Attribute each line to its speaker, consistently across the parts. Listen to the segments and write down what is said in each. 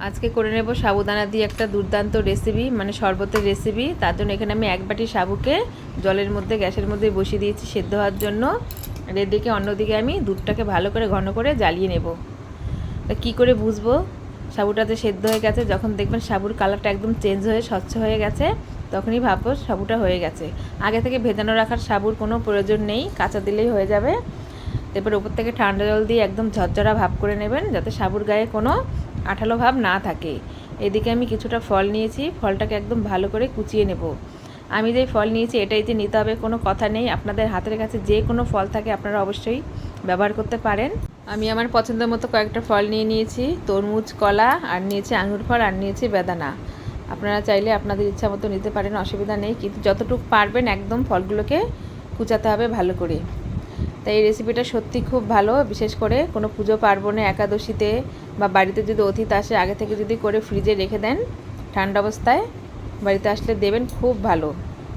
Speaker 1: আজকে করে নেব সাবুদানা দিয়ে একটা দুর্দান্ত রেসিপি, মানে শরবতের রেসিপি। তার জন্য এখানে আমি এক বাটি সাবুকে জলের মধ্যে গ্যাসের মধ্যে বসিয়ে দিয়েছি সেদ্ধ হওয়ার জন্য। আর এদিকে অন্যদিকে আমি দুধটাকে ভালো করে ঘন করে জ্বালিয়ে নেব। তা কী করে বুঝবো সাবুটাতে সেদ্ধ হয়ে গেছে? যখন দেখবেন সাবুর কালারটা একদম চেঞ্জ হয়ে স্বচ্ছ হয়ে গেছে, তখনই ভাববো সাবুটা হয়ে গেছে। আগে থেকে ভেজানো রাখার সাবুর কোনো প্রয়োজন নেই, কাঁচা দিলেই হয়ে যাবে। এরপর উপর থেকে ঠান্ডা জল দিয়ে একদম ঝরঝরা ভাব করে নেবেন, যাতে সাবুর গায়ে কোনো আঠালো ভাব না থাকে। এদিকে আমি কিছুটা ফল নিয়েছি, ফলটাকে একদম ভালো করে কুচিয়ে নেব। আমি যেই ফল নিয়েছি এটাই যে নিতে হবে কোনো কথা নেই, আপনাদের হাতের কাছে যে কোনো ফল থাকে আপনারা অবশ্যই ব্যবহার করতে পারেন। আমি আমার পছন্দের মতো কয়েকটা ফল নিয়ে নিয়েছি, তরমুজ, কলা, আর নিয়েছি আঙুর ফল, আর নিয়েছি বেদানা। আপনারা চাইলে আপনাদের ইচ্ছা মতো নিতে পারেন, অসুবিধা নেই, কিন্তু যতটুকু পারবেন একদম ফলগুলোকে কুচাতে হবে ভালো করে। তাই এই রেসিপিটা সত্যি খুব ভালো, বিশেষ করে কোনো পুজো পার্বণে, একাদশীতে বা বাড়িতে যদি অতিথি আসে আগে থেকে যদি করে ফ্রিজে রেখে দেন, ঠান্ডা অবস্থায় বাড়িতে আসলে দেবেন, খুব ভালো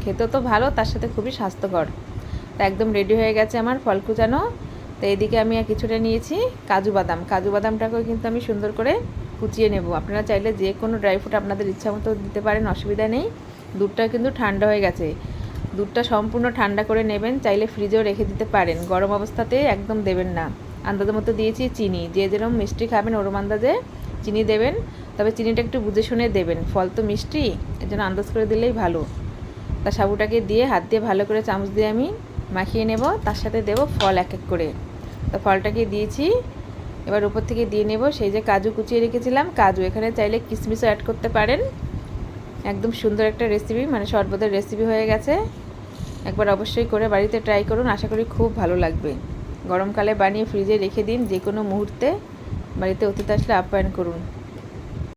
Speaker 1: খেতে, তো ভালো, তার সাথে খুবই স্বাস্থ্যকর। তা একদম রেডি হয়ে গেছে আমার ফল কুচানো। তো এইদিকে আমি কিছুটা নিয়েছি কাজু বাদাম, কাজু বাদামটাকেও কিন্তু আমি সুন্দর করে কুচিয়ে নেব। আপনারা চাইলে যে কোনো ড্রাই ফ্রুট আপনাদের ইচ্ছা মতো দিতে পারেন, অসুবিধা নেই। দুধটা কিন্তু ঠান্ডা হয়ে গেছে, দুধটা সম্পূর্ণ ঠান্ডা করে নেবেন, চাইলে ফ্রিজেও রেখে দিতে পারেন, গরম অবস্থাতে একদম দেবেন না। আন্দাজের মতো দিয়েছি চিনি, যে যেরকম মিষ্টি খাবেন ওরম আন্দাজে চিনি দেবেন, তবে চিনিটা একটু বুঝে শুনে দেবেন, ফল তো মিষ্টি, এর জন্য আন্দাজ করে দিলেই ভালো। তা সাবুটাকে দিয়ে হাত দিয়ে ভালো করে চামচ দিয়ে আমি মাখিয়ে নেব, তার সাথে দেব ফল এক এক করে। তো ফলটাকে দিয়েছি, এবার উপর থেকে দিয়ে নেব সেই যে কাজু কুচিয়ে রেখেছিলাম, কাজু, এখানে চাইলে কিশমিশও অ্যাড করতে পারেন। একদম সুন্দর একটা রেসিপি, মানে শরবতের রেসিপি হয়ে গেছে। একবার অবশ্যই করে বাড়িতে ট্রাই করুন, আশা করি খুব ভালো লাগবে। গরমকালে বানিয়ে ফ্রিজে রেখে দিন, যে কোনো মুহূর্তে বাড়িতে অতিথি আসলে আপ্যায়ন করুন।